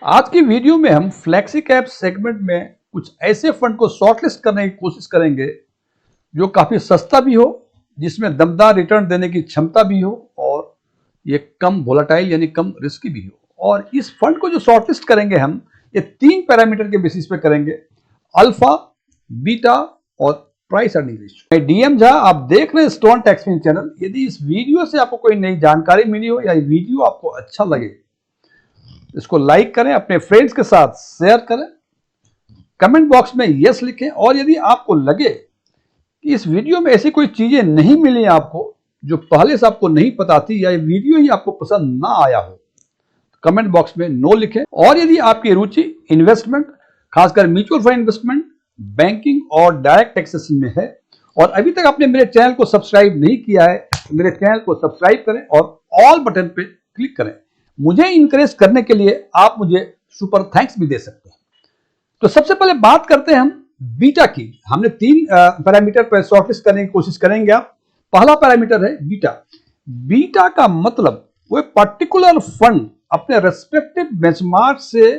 आज की वीडियो में हम फ्लेक्सी कैप सेगमेंट में कुछ ऐसे फंड को शॉर्टलिस्ट करने की कोशिश करेंगे जो काफी सस्ता भी हो, जिसमें दमदार रिटर्न देने की क्षमता भी हो और ये कम वोलेटाइल यानी कम रिस्की भी हो। और इस फंड को जो शॉर्टलिस्ट करेंगे हम, ये 3 पैरामीटर के बेसिस पे करेंगे: अल्फा, बीटा और प्राइस अर्निंग रेशियो। मैं डीएम झा, आप देख रहे हैं स्टोन टैक्सफिन चैनल। यदि इस वीडियो से आपको कोई नई जानकारी मिली हो या ये वीडियो आपको अच्छा लगे, इसको लाइक करें, अपने फ्रेंड्स के साथ शेयर करें, कमेंट बॉक्स में यस लिखें। और यदि आपको लगे कि इस वीडियो में ऐसी कोई चीजें नहीं मिली आपको जो पहले से आपको नहीं पता थी, या ये वीडियो ही आपको पसंद ना आया हो, तो कमेंट बॉक्स में नो लिखें। और यदि आपकी रुचि इन्वेस्टमेंट, खासकर म्यूचुअल फंड इन्वेस्टमेंट, बैंकिंग और डायरेक्ट टैक्सेशन में है और अभी तक आपने मेरे चैनल को सब्सक्राइब नहीं किया है, तो मेरे चैनल को सब्सक्राइब करें और ऑल बटन पे क्लिक करें। मुझे इंकरेज करने के लिए आप मुझे सुपर थैंक्स भी दे सकते हैं। तो सबसे पहले बात करते हैं हम बीटा की। हमने 3 पैरामीटर पर शॉर्टलिस्ट करने की कोशिश करेंगे। आप पहला पैरामीटर है बीटा। बीटा का मतलब वो पर्टिकुलर फंड अपने रेस्पेक्टिव बेंचमार्क से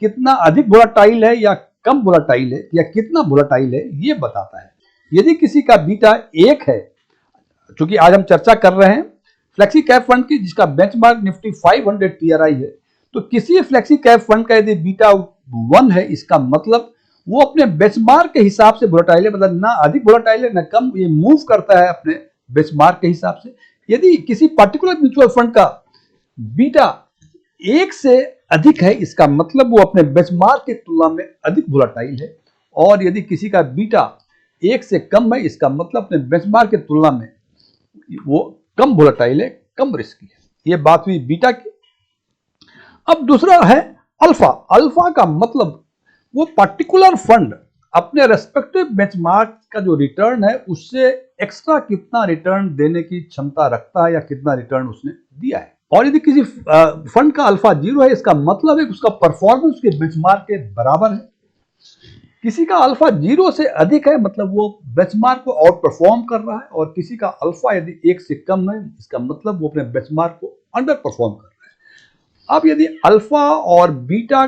कितना अधिक वोलेटाइल है या कम वोलेटाइल है या कितना वोलेटाइल है, ये बताता है। यदि किसी का बीटा 1 है, चूंकि आज हम चर्चा कर रहे हैं फ्लेक्सी कैप फंड की जिसका बेंचमार्क निफ्टी 500 टीआरआई है, तो किसी फ्लेक्सी कैप फंड का यदि बीटा 1 है, इसका मतलब वो अपने बेंचमार्क के हिसाब से वोलेटाइल है, मतलब ना अधिक वोलेटाइल है ना कम, ये मूव करता है अपने बेंचमार्क के हिसाब से। यदि किसी पर्टिकुलर म्यूचुअल फंड का बीटा 1 से अधिक है, इसका मतलब वो अपने बेंचमार्क की तुलना में अधिक वोलेटाइल है। और यदि किसी का बीटा 1 से कम है, इसका मतलब अपने बेंचमार्क की तुलना में वो कम वोलेटाइल है, कम रिस्की है। ये बात हुई बीटा की। अब दूसरा है अल्फा। अल्फा का मतलब वो पर्टिकुलर फंड अपने रेस्पेक्टिव बेंचमार्क का जो रिटर्न है उससे एक्स्ट्रा कितना रिटर्न देने की क्षमता रखता है या कितना रिटर्न उसने दिया है। और यदि किसी फंड का अल्फा 0 है, इसका मतलब है उसका परफॉर्मेंस उसके बेंचमार्क के बराबर है। किसी का अल्फा 0 से अधिक है, मतलब वो बेंचमार्क को आउट परफॉर्म कर रहा है। और किसी का अल्फा यदि 1 से कम है, इसका मतलब वो अपने बेंचमार्क को अंडर परफॉर्म कर रहा है। अब यदि अल्फा और बीटा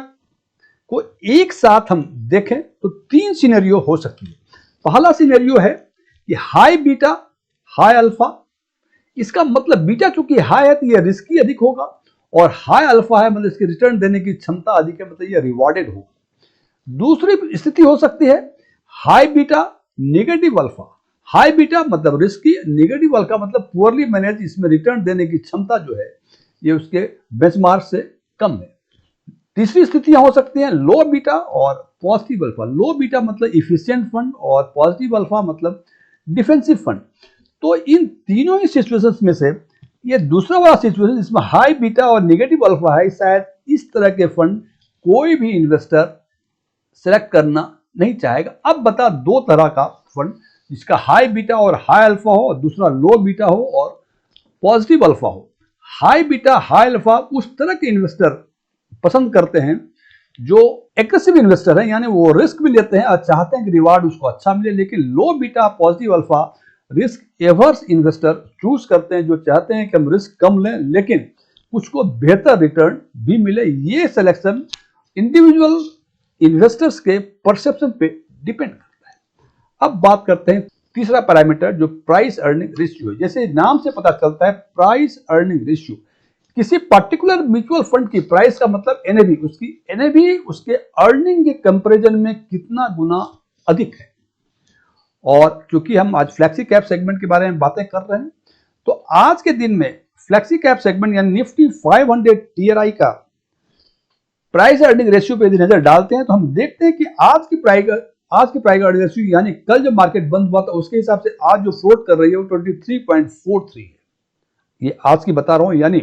को एक साथ हम देखें तो 3 सिनेरियो हो सकती है। पहला सिनेरियो है कि हाई बीटा हाई अल्फा। इसका मतलब बीटा चूंकि हाई है तो यह रिस्की अधिक होगा, और हाई अल्फा है मतलब इसकी रिटर्न देने की क्षमता अधिक है, मतलब यह रिवॉर्डेड होगा। दूसरी स्थिति हो सकती है high beta negative alpha. High beta मतलब रिस्की, नेगेटिव अल्फा मतलब पुअरली मैनेज, इसमें रिटर्न देने की क्षमता जो है ये उसके बेंचमार्क से कम है। तीसरी स्थितियां हो सकती हैं लो बीटा और पॉजिटिव अल्फा। लो बीटा मतलब इफिशिएंट फंड और पॉजिटिव अल्फा मतलब डिफेंसिव फंड। तो इन तीनों ही सिचुएशंस में से ये दूसरा वाला सिचुएशन जिसमें हाई बीटा और नेगेटिव अल्फा है, शायद इस तरह के फंड कोई भी इन्वेस्टर सेलेक्ट करना नहीं चाहेगा। अब बता 2 तरह का फंड जिसका हाई बीटा और हाई अल्फा हो, और दूसरा लो बीटा हो और पॉजिटिव अल्फा हो। हाई बीटा हाई अल्फा उस तरह के इन्वेस्टर पसंद करते हैं जो एग्रेसिव इन्वेस्टर है, यानी वो रिस्क भी लेते हैं और चाहते हैं कि रिवार्ड उसको अच्छा मिले। लेकिन low beta positive alpha risk averse investor choose करते हैं, जो चाहते हैं कि हम रिस्क कम लें लेकिन कुछ को बेहतर रिटर्न भी मिले। ये सिलेक्शन इंडिविजुअल इन्वेस्टर्स के परसेप्शन पे डिपेंड करता है। अब बात करते हैं तीसरा पैरामीटर जो प्राइस अर्निंग रेशियो है। जैसे नाम से पता चलता है प्राइस अर्निंग रेशियो, किसी पर्टिकुलर म्यूचुअल फंड की प्राइस का मतलब एनएवी, उसकी एनएवी उसके अर्निंग के कंपैरिजन में कितना गुना अधिक है। और क्योंकि हम आज फ्लेक्सी कैप सेगमेंट के बारे में बातें कर रहे हैं, तो आज के दिन में फ्लेक्सी कैप सेगमेंट यानी निफ्टी 500 टीआरआई का प्राइस अर्निंग रेशियो पे यदि नजर डालते हैं तो हम देखते हैं कि आज की प्राइस अर्निंग रेशियो यानी कल जब मार्केट बंद हुआ था उसके हिसाब से आज जो फ्लोट कर रही है वो 23.43 है। ये आज की बता रहा हूं, यानी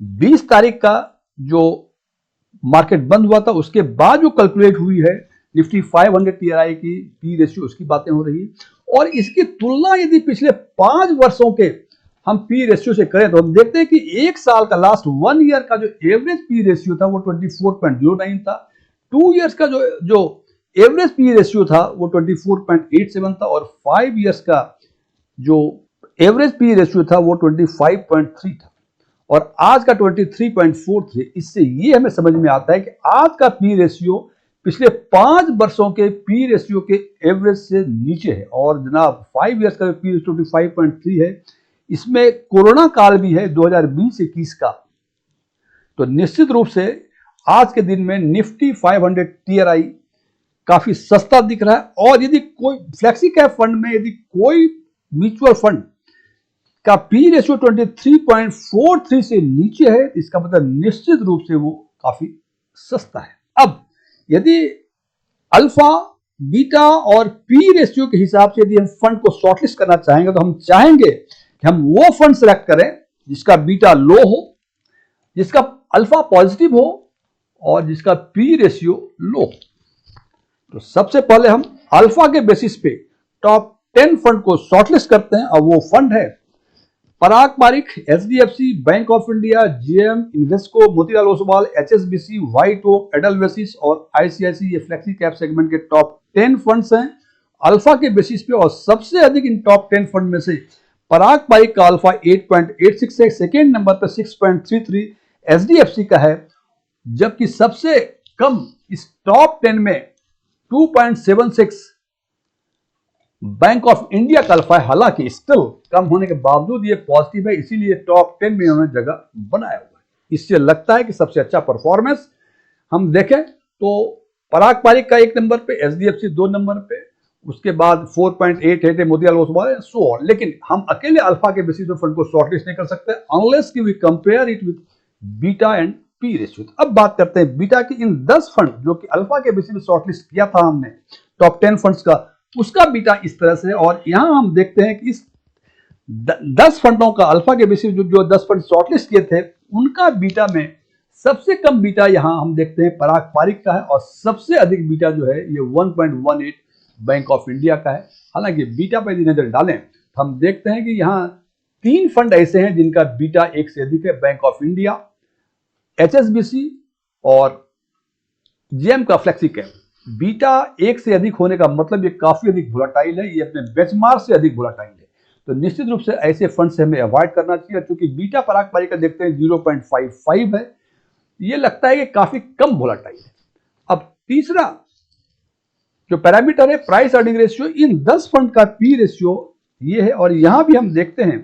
20 तारीख का जो मार्केट बंद हुआ था उसके बाद जो कैलकुलेट हुई है निफ्टी 500 टीआरआई की पी रेशियो, उसकी बातें हो रही है। और इसकी तुलना यदि पिछले 5 वर्षों के हम पी रेशियो से करें तो हम देखते हैं कि एक साल का लास्ट 1 ईयर का जो एवरेज पी रेशियो था वो 24.09 था। 2 ईयर्स का जो एवरेज पी रेशियो था वो 24.87 था, और 5 ईयर्स का जो एवरेज पी रेशियो था वो 25.3 था। और आज का 23.43। इससे ये हमें समझ में आता है कि आज का पी रेशियो पिछले 5 वर्षों के पी रेशियो के एवरेज से नीचे है। और जनाब 5 ईयर्स का पी रेशियो 25.3 है, इसमें कोरोना काल भी है 2020-21 का। तो निश्चित रूप से आज के दिन में निफ्टी 500 टीआरआई काफी सस्ता दिख रहा है। और यदि कोई फ्लेक्सी कैप फंड में यदि कोई म्यूचुअल फंड का पी रेशियो 23.43 से नीचे है, इसका मतलब निश्चित रूप से वो काफी सस्ता है। अब यदि अल्फा, बीटा और पी रेशियो के हिसाब से यदि हम फंड को शॉर्टलिस्ट करना चाहेंगे तो हम चाहेंगे कि हम वो फंड सेलेक्ट करें जिसका बीटा लो हो, जिसका अल्फा पॉजिटिव हो और जिसका पी रेशियो लो हो। तो सबसे पहले हम अल्फा के बेसिस पे टॉप 10 फंड को शॉर्टलिस्ट करते हैं और वो फंड है Parag Parikh, HDFC, Bank of India, JM, Invesco, Motilal Oswal, HSBC, White Oak, Edelweiss और आईसीआईसी। ये फ्लेक्सी कैप सेगमेंट के टॉप 10 फंड्स हैं अल्फा के बेसिस पे। और सबसे अधिक इन टॉप 10 फंड में से पराग पारिक का अल्फा 8.86 है, सेकेंड नंबर पर 6.33 एचडीएफसी का है, जबकि सबसे कम इस टॉप 10 में 2.76 बैंक ऑफ इंडिया का अल्फा है। हालांकि स्टिल कम होने के बावजूद ये पॉजिटिव है, इसीलिए टॉप 10 में उन्होंने जगह बनाया हुआ है। इससे लगता है कि सबसे अच्छा परफॉर्मेंस हम देखें तो पराग पारिक का 1 नंबर पे, एचडीएफसी 2 नंबर पे, उसके बाद 4.88 है मोतीलाल ओसवाल, सो ऑन। लेकिन हम अकेले अल्फा के बेसिस पे फंड को शॉर्टलिस्ट नहीं कर सकते अनलेस कि we compare it with beta and P ratio. अब बात करते हैं बीटा की। इन 10 फंड जो कि अल्फा के बेसिस पे शॉर्टलिस्ट किया था हमने टॉप 10 फंड्स का, उसका बीटा इस तरह से। और यहां हम देखते हैं कि इस 10 फंडों का अल्फा के बेसिस जो 10 फंड शॉर्टलिस्ट किए थे उनका बीटा में सबसे कम बीटा यहां हम देखते हैं पराग पारिक का है और सबसे अधिक बीटा जो है ये 1.18 बैंक ऑफ इंडिया का है। हालांकि बीटा पर यदि नजर डालें तो हम देखते हैं कि यहां 3 फंड ऐसे हैं जिनका बीटा 1 से अधिक है, बैंक ऑफ इंडिया, एचएसबीसी और जेएम का फ्लेक्सी कैप। बीटा 1 से अधिक होने का मतलब ये काफी अधिक वोलेटाइल है, ये अपने बेंचमार्क से अधिक वोलेटाइल है। तो निश्चित रूप से ऐसे फंड से हमें अवॉइड करना चाहिए। क्योंकि बीटा पराग पारिक का देखते हैं 0.55 है, ये लगता है कि काफी कम वोलेटाइल है। अब तीसरा जो पैरामीटर है प्राइस अर्निंग रेशियो, इन 10 फंड का पी रेशियो ये है। और यहां भी हम देखते हैं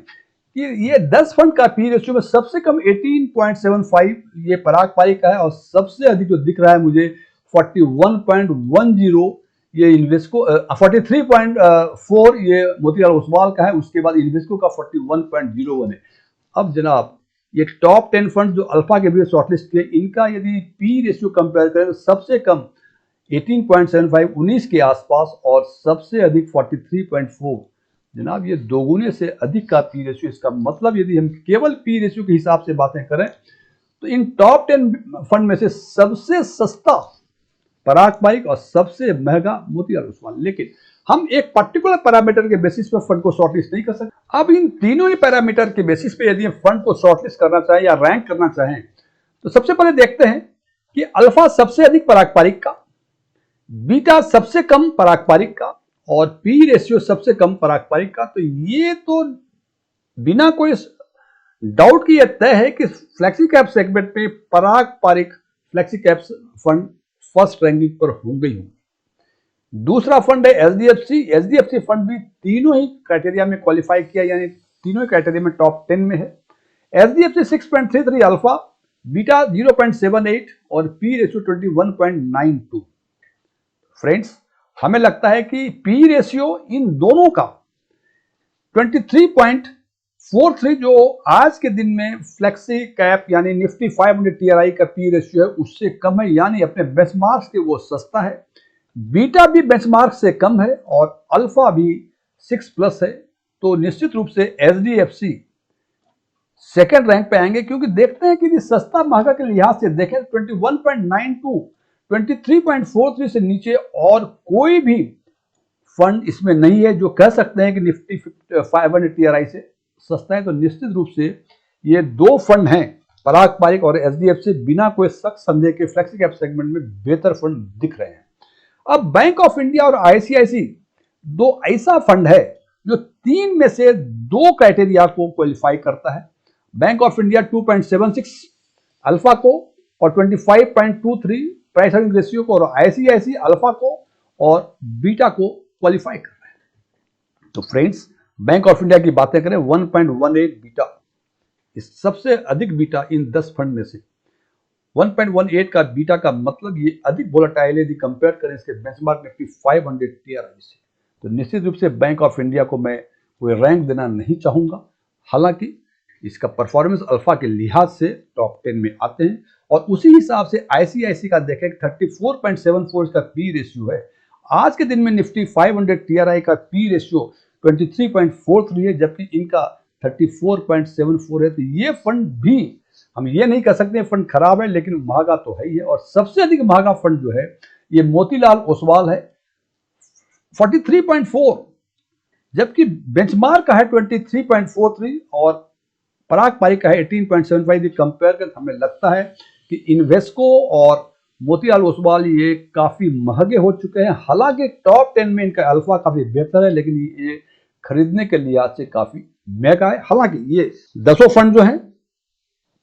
कि ये 10 फंड का पी रेशियो में सबसे कम 18.75 ये पराग पारिक का है और सबसे अधिक जो दिख रहा है मुझे 41.10 ये इन्वेस्को, 43.4 ये मोतीलाल ओसवाल का है, उसके बाद इन्वेस्को का 41.01 है। अब जनाब ये टॉप 10 फंड जो अल्फा के भी शॉर्टलिस्ट किए, इनका यदि पी रेशियो कंपेयर करें तो सबसे कम 18.75 19 के आसपास और सबसे अधिक 43.4। जनाब ये दोगुने से अधिक का पी रेशियो। इसका मतलब यदि हम केवल पी रेशियो के हिसाब से बातें करें तो इन टॉप 10 फंड में से सबसे सस्ता पराग पारिक और सबसे महंगा मोतीलाल ओसवाल। लेकिन हम एक पर्टिकुलर पैरामीटर के बेसिस पे फंड को शॉर्टलिस्ट नहीं कर सकते। अब इन तीनों ही पैरामीटर के बेसिस पे यदि हम फंड को शॉर्टलिस्ट करना चाहें या रैंक करना चाहें तो सबसे पहले देखते हैं कि अल्फा सबसे अधिक पराग पारिक का, बीटा सबसे कम पराग पारिक का और पी रेशियो सबसे कम पराग पारिक का। तो ये तो बिना कोई डाउट की यह तय है कि फ्लेक्सी कैप सेगमेंट में Parag Parikh flexi cap fund first ranking पर होंगे ही। दूसरा फंड है एचडीएफसी। एचडीएफसी फंड भी तीनों ही क्राइटेरिया में क्वालिफाई किया, यानी तीनों ही क्राइटेरिया में टॉप 10 में है। एचडीएफसी 6.33 अल्फा, बीटा 0.78 और पी रेशियो 21.92। फ्रेंड्स हमें लगता है कि पी रेशियो इन दोनों का 23.43 जो आज के दिन में फ्लेक्सी कैप यानी निफ्टी 500 टीआरआई का पी रेशियो है उससे कम है, यानी अपने बेंचमार्क से वो सस्ता है। बीटा भी बेंचमार्क से कम है और अल्फा भी 6+ है। तो निश्चित रूप से एचडीएफसी सेकेंड रैंक पे आएंगे, क्योंकि देखते हैं कि सस्ता महंगा के लिहाज से देखें 21.92 23.43 से नीचे और कोई भी फंड इसमें नहीं है जो कह सकते हैं कि निफ्टी 500 टीआरआई से सस्ता है। तो निश्चित रूप से ये 2 फंड हैं पराग पारिक और एचडीएफसी, बिना कोई शक संदेह के फ्लेक्सी कैप सेगमेंट में बेहतर फंड दिख रहे हैं। अब बैंक ऑफ इंडिया और आईसीआईसी 2 ऐसा फंड है जो 3 में से 2 क्राइटेरिया को क्वालिफाई करता है। बैंक ऑफ इंडिया 2.76 अल्फा को और 25.23 प्राइस अर्निंग रेशियो को, और आईसीआईसी अल्फा को और बीटा को क्वालिफाई कर रहे हैं। तो फ्रेंड्स, बैंक ऑफ इंडिया की बातें करें 1.18 बीटा, इस सबसे अधिक बीटा इन 10 फंड में से 1.18 का बीटा का मतलब ये अधिक वोलेटाइल यदि कंपेयर करें इसके बेंचमार्क निफ्टी 500 टीआरआई से। तो निश्चित रूप से बैंक ऑफ इंडिया को मैं कोई रैंक देना नहीं चाहूंगा, हालांकि इसका परफॉर्मेंस अल्फा के लिहाज से टॉप 10 में आते हैं। और उसी हिसाब से आईसीआईसी का देखें 34.74 इसका पी रेशियो है। आज के दिन में निफ्टी 500 टीआरआई का पी रेशियो 23.43 है, जबकि इनका 34.74 है। तो ये फंड भी, हम ये नहीं कह सकते फंड खराब है, लेकिन महंगा तो है ही है। और सबसे अधिक महंगा फंड जो है ये मोतीलाल ओसवाल है 43.4, जबकि बेंचमार्क का है 23.43 और पराग पारिक का है 18.75। कंपेयर कर हमें लगता है कि इन्वेस्को और मोतीलाल ओसवाल ये काफी महंगे हो चुके हैं। हालांकि टॉप 10 में इनका अल्फा काफी बेहतर है, लेकिन ये खरीदने के लिहाज से काफी महंगा है। हालांकि ये 10 फंड जो हैं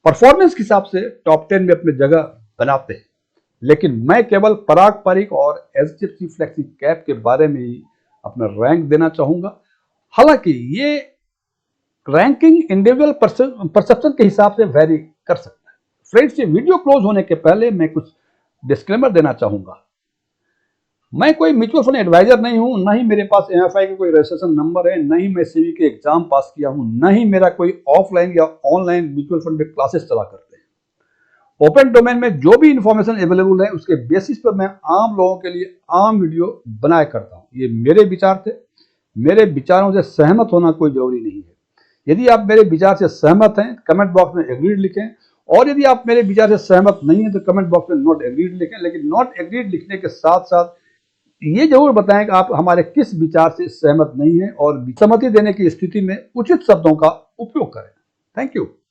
परफॉर्मेंस के हिसाब से टॉप 10 में अपनी जगह बनाते हैं, लेकिन मैं केवल पराग पारिक और एचडीएफसी फ्लेक्सी कैप के बारे में ही अपना रैंक देना चाहूंगा। हालांकि ये रैंकिंग इंडिविजुअल परसेप्शन के हिसाब से वेरी कर सकता है। फ्रेंड्स, ये वीडियो क्लोज होने के पहले मैं कुछ डिस्क्लेमर देना चाहूंगा। मैं कोई म्यूचुअल फंड एडवाइजर नहीं हूं, न ही मेरे पास एमएफआई का कोई रजिस्ट्रेशन नंबर है, न ही मैं सीवी के एग्जाम पास किया हूं, न ही मेरा कोई ऑफलाइन या ऑनलाइन म्यूचुअल फंड में क्लासेस चला करते हैं। ओपन डोमेन में जो भी इंफॉर्मेशन अवेलेबल है उसके बेसिस पर मैं आम लोगों के लिए आम वीडियो बनाया करता हूं। ये मेरे विचार थे, मेरे विचारों से सहमत होना कोई जरूरी नहीं है। यदि आप मेरे विचार से सहमत हैं कमेंट बॉक्स में एग्रीड लिखें, और यदि आप मेरे विचार से सहमत नहीं है तो कमेंट बॉक्स में नॉट एग्रीड लिखें। लेकिन नॉट एग्रीड लिखने के साथ साथ ये जरूर बताएं कि आप हमारे किस विचार से सहमत नहीं हैं, और सहमति देने की स्थिति में उचित शब्दों का उपयोग करें। Thank you.